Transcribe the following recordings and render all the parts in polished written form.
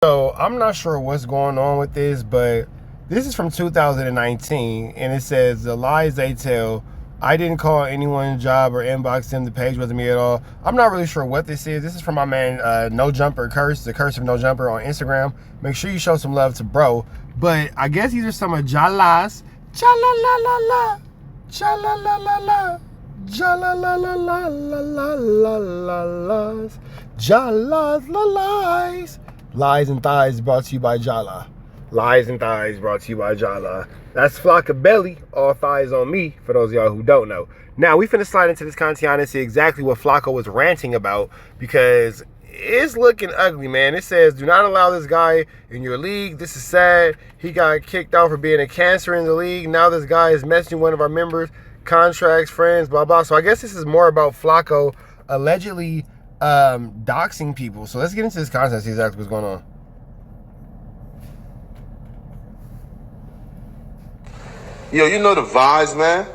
So I'm not sure what's going on with this, but this is from 2019, and it says the lies they tell. I didn't call anyone's job or inbox them. The page wasn't me at all. I'm not really sure what this is. This is from my man No Jumper Curse, the Curse of No Jumper on Instagram. Make sure you show some love to bro. But I guess these are some of Jala's. Jala-la-la-la. Jala-la-la-la. Jala-la-la-la-la-la-la-las. Jala's la lies. Lies and Thighs brought to you by Jala. Lies and Thighs brought to you by Jala. That's Flocka Belly, all thighs on me, for those of y'all who don't know. Now, we finna slide into this content and see exactly what Flaco was ranting about, because it's looking ugly, man. It says, do not allow this guy in your league. This is sad. He got kicked out for being a cancer in the league. Now this guy is messaging one of our members, contracts, friends, blah, blah. So I guess this is more about Flaco allegedly doxing people. So let's get into this content and see exactly what's going on. Yo, you know the vibes, man.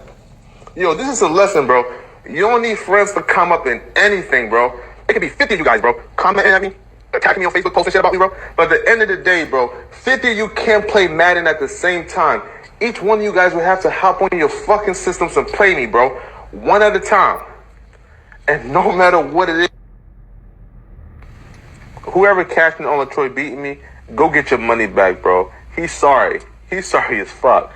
Yo, this is a lesson, bro. You don't need friends to come up in anything, bro. It could be 50 of you guys, bro, commenting at me, attacking me on Facebook, posting shit about me, bro. But at the end of the day, bro, 50 of you can't play Madden at the same time. Each one of you guys would have to hop on your fucking systems and play me, bro, one at a time. And no matter what it is, whoever cashed in on LaTroy beating me, go get your money back, bro. He's sorry. He's sorry as fuck.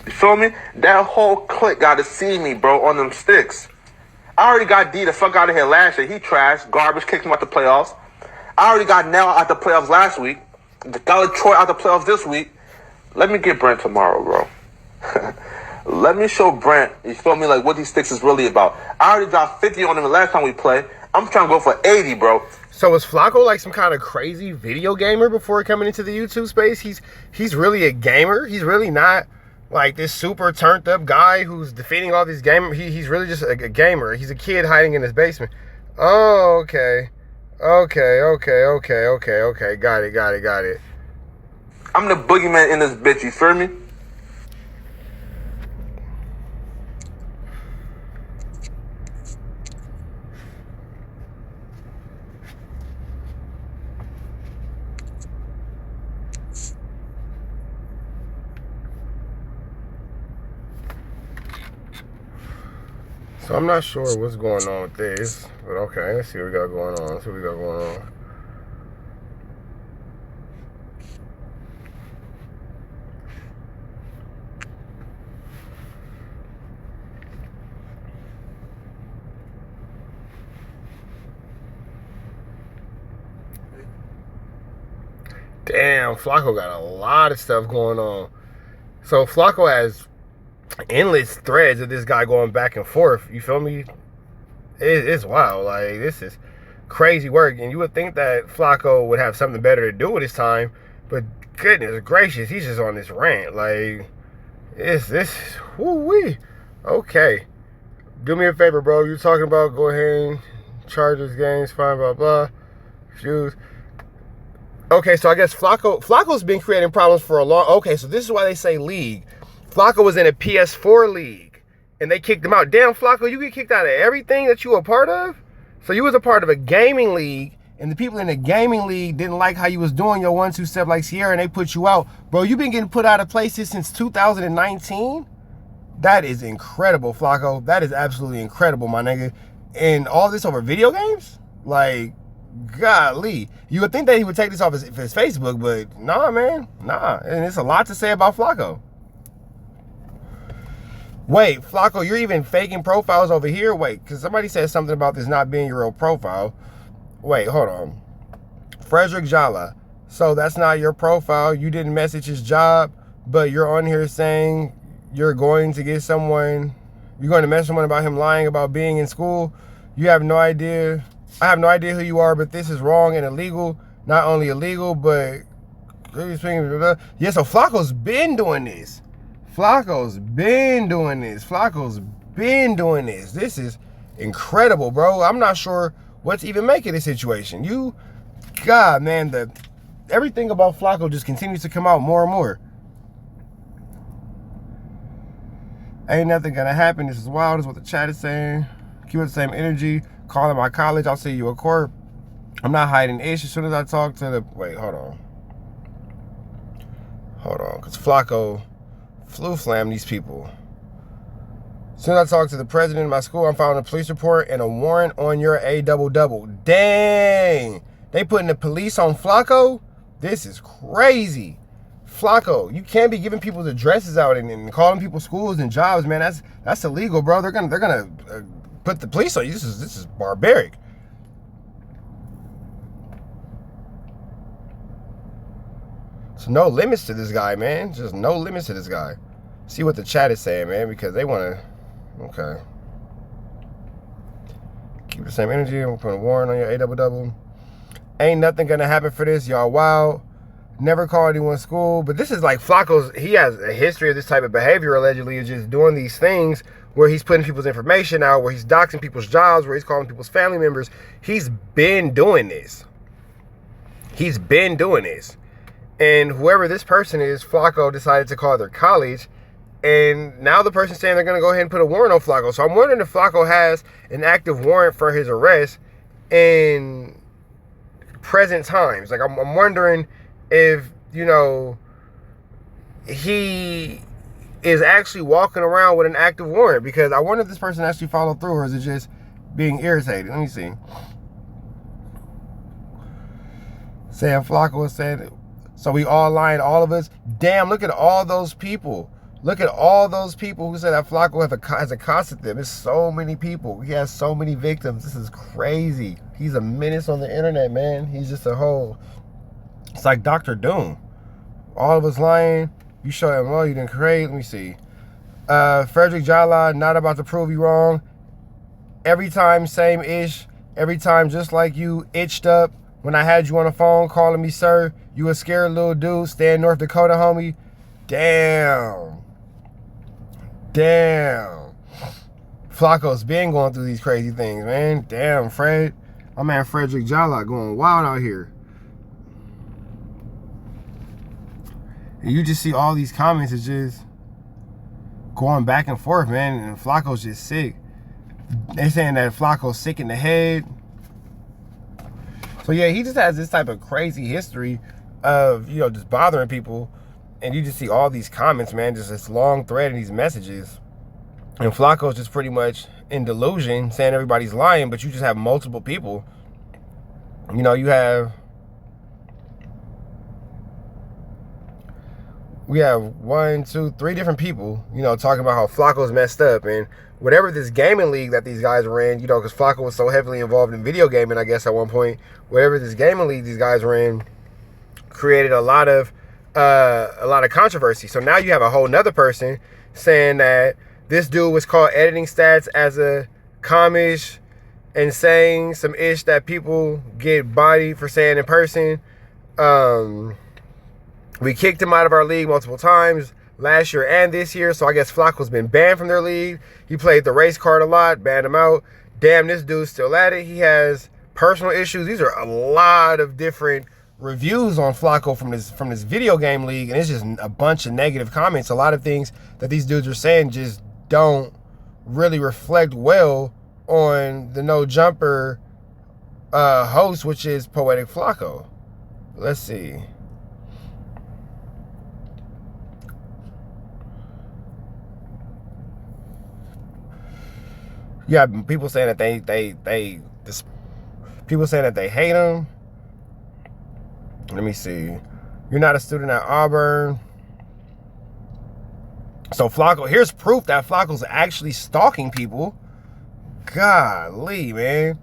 You feel me? That whole clique got to see me, bro, on them sticks. I already got D the fuck out of here last year. He trashed. Garbage, kicked him out the playoffs. I already got Nell out the playoffs last week. Got LaTroy out the playoffs this week. Let me get Brent tomorrow, bro. Let me show Brent, you feel me, like what these sticks is really about. I already dropped 50 on him the last time we played. I'm trying to go for 80, bro. So is Flaco like some kind of crazy video gamer before coming into the YouTube space? He's really a gamer. He's really not like this super turned up guy who's defeating all these gamers. He's really just a gamer. He's a kid hiding in his basement. Oh, okay. Okay. Got it. I'm the boogeyman in this bitch, you feel me? So I'm not sure what's going on with this, but okay, let's see what we got going on. Damn, Flaco got a lot of stuff going on. So Flaco has endless threads of this guy going back and forth. You feel me? It's wild. Like, this is crazy work. And you would think that Flaco would have something better to do with his time, but goodness gracious, he's just on this rant. Like, whoo-wee. Okay. Do me a favor, bro. You're talking about go ahead and Chargers games, fine, blah, blah. Shoes. Okay, so I guess Flaco's been creating problems for a long... Okay, so this is why they say league. Flaco was in a PS4 league, and they kicked him out. Damn, Flaco, you get kicked out of everything that you were a part of? So you was a part of a gaming league, and the people in the gaming league didn't like how you was doing your 1-2 step like Sierra, and they put you out. Bro, you've been getting put out of places since 2019? That is incredible, Flaco. That is absolutely incredible, my nigga. And all this over video games? Like... golly, you would think that he would take this off his Facebook, but nah, man, nah. And it's a lot to say about Flaco. Wait, Flaco, you're even faking profiles over here? Wait, because somebody said something about this not being your real profile. Wait, hold on. Frederick Jala. So that's not your profile. You didn't message his job, but you're on here saying you're going to get someone, you're going to message someone about him lying about being in school. You have no idea. I have no idea who you are, but this is wrong and illegal. Not only illegal, but... yeah, so Flaco's been doing this. Flaco's been doing this. This is incredible, bro. I'm not sure what to even make of this situation. God, man, everything about Flaco just continues to come out more and more. Ain't nothing gonna happen. This is wild, is what the chat is saying. Keep with the same energy. Calling my college, I'll see you at court. I'm not hiding ish. As soon as I talk to the... Wait, hold on. Because Flaco flam these people. As soon as I talk to the president of my school, I'm filing a police report and a warrant on your A-double-double. Dang! They putting the police on Flaco? This is crazy. Flaco, you can't be giving people's addresses out and calling people schools and jobs, man. That's illegal, bro. They're gonna put the police on you. This is barbaric. So no limits to this guy, man. Just no limits to this guy. See what the chat is saying, man, because they want to... Okay. Keep the same energy. I'm putting a warrant on your A-double-double. Ain't nothing going to happen for this. Y'all wild. Never call anyone school. But this is like Flaco's... He has a history of this type of behavior, allegedly, of just doing these things where he's putting people's information out, where he's doxing people's jobs, where he's calling people's family members. He's been doing this. He's been doing this. And whoever this person is, Flaco decided to call their college. And now the person's saying they're going to go ahead and put a warrant on Flaco. So I'm wondering if Flaco has an active warrant for his arrest in present times. Like, I'm wondering if, you know, he is actually walking around with an active warrant. Because I wonder if this person actually followed through, or is it just being irritated? Let me see. Saying Flaco said... So we all lying, all of us. Damn, look at all those people. Look at all those people who said that Flaco has accosted them. It's so many people. He has so many victims. This is crazy. He's a menace on the internet, man. He's just a whole... It's like Dr. Doom. All of us lying. You show him, well, you didn't create. Let me see. Frederick Jala, not about to prove you wrong. Every time, same ish. Every time, just like you, itched up. When I had you on the phone calling me, sir, you a scared little dude, stay in North Dakota, homie. Damn. Damn. Flaco's been going through these crazy things, man. Damn, Fred. My man Frederick Jala going wild out here. And you just see all these comments is just going back and forth, man. And Flaco's just sick. They saying that Flaco's sick in the head. So yeah, he just has this type of crazy history of, you know, just bothering people. And you just see all these comments, man, just this long thread of these messages. And Flaco's just pretty much in delusion, saying everybody's lying, but you just have multiple people. You know, we have 1, 2, 3 different people, you know, talking about how Flaco's messed up. And whatever this gaming league that these guys ran, you know, because Flaco was so heavily involved in video gaming, I guess, at one point, whatever this gaming league these guys ran created a lot of controversy. So now you have a whole nother person saying that this dude was called editing stats as a commish and saying some ish that people get bodied for saying in person. We kicked him out of our league multiple times last year and this year. So I guess Flaco's been banned from their league. He played the race card a lot, banned him out. Damn, this dude's still at it. He has personal issues. These are a lot of different reviews on Flaco from this video game league, and it's just a bunch of negative comments. A lot of things that these dudes are saying just don't really reflect well on the No Jumper host, which is Poetic Flaco. Let's see. Yeah, people saying that people saying that they hate him. Let me see. You're not a student at Auburn. So Flaco, here's proof that Flaco's actually stalking people. Golly, man.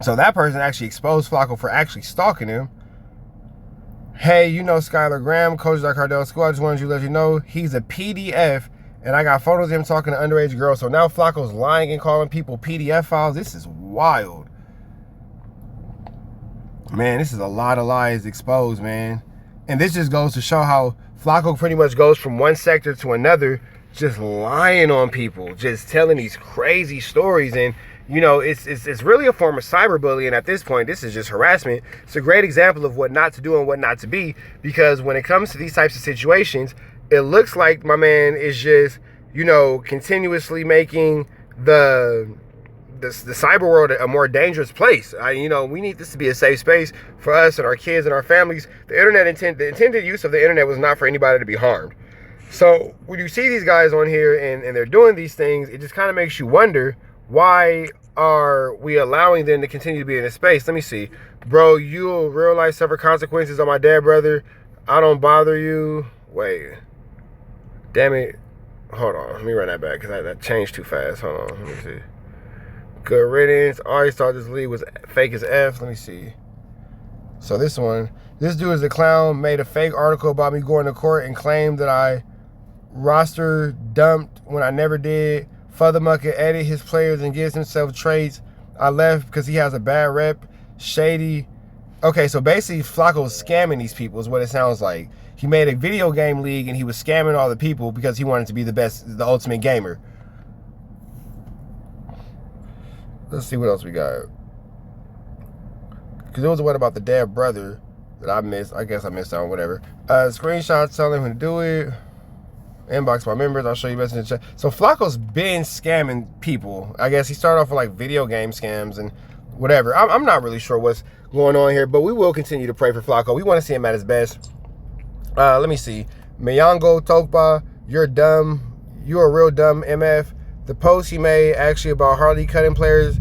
So that person actually exposed Flaco for actually stalking him. Hey, you know Skylar Graham, coach at Cardell School. I just wanted to let you know he's a PDF, and I got photos of him talking to underage girls. So now Flaco's lying and calling people PDF files. This is wild. Man, this is a lot of lies exposed, man. And this just goes to show how Flaco pretty much goes from one sector to another, just lying on people, just telling these crazy stories. And, you know, it's really a form of cyberbullying at this point. This is just harassment. It's a great example of what not to do and what not to be, because when it comes to these types of situations, it looks like my man is just, you know, continuously making the the cyber world a more dangerous place. You know, we need this to be a safe space for us and our kids and our families. The intended use of the internet was not for anybody to be harmed. So when you see these guys on here and they're doing these things, it just kind of makes you wonder, why are we allowing them to continue to be in this space? Let me see. Bro, you'll real life suffer consequences on my dead brother. I don't bother you. Wait. Damn it. Hold on. Let me run that back because that changed too fast. Hold on. Let me see. Good riddance. I always thought this league was fake as F. Let me see. So this one. This dude is a clown. Made a fake article about me going to court and claimed that I roster dumped when I never did. Furthermucker edit his players and gives himself traits. I left because he has a bad rep. Shady. Okay, so basically Flakko's scamming these people is what it sounds like. He made a video game league and he was scamming all the people because he wanted to be the best, the ultimate gamer. Let's see what else we got. Because there was one about the dead brother that I missed. I guess I missed out, whatever. Screenshots telling him to do it. Inbox my members. I'll show you message in the chat. So Flakko's been scamming people. I guess he started off with like video game scams and whatever. I'm not really sure what's going on here, but we will continue to pray for Flaco. We want to see him at his best. Let me see. Miyango Tokpa, you're dumb. You're a real dumb MF. The post he made actually about Harley cutting players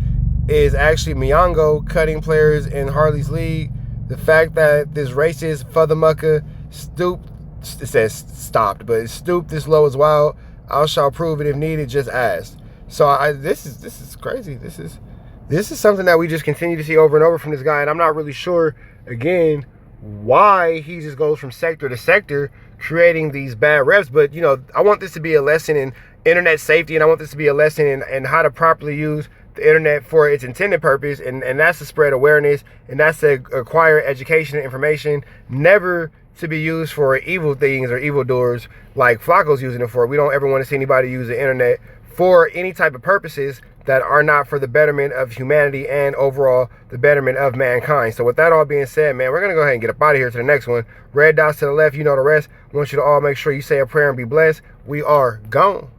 is actually Miyango cutting players in Harley's league. The fact that this racist Furthermucker stooped, it says stopped, but stooped this low as well. I shall prove it if needed. Just ask. So this is crazy. This is something that we just continue to see over and over from this guy, and I'm not really sure again why he just goes from sector to sector creating these bad reps. But you know, I want this to be a lesson in internet safety, and I want this to be a lesson in how to properly use the internet for its intended purpose, and that's to spread awareness, and that's to acquire education and information, never to be used for evil things or evildoers like Flakko's using it for. We don't ever want to see anybody use the internet for any type of purposes that are not for the betterment of humanity and overall the betterment of mankind. So with that all being said, man, we're going to go ahead and get up out of here to the next one. Red dots to the left, you know the rest. I want you to all make sure you say a prayer and be blessed. We are gone.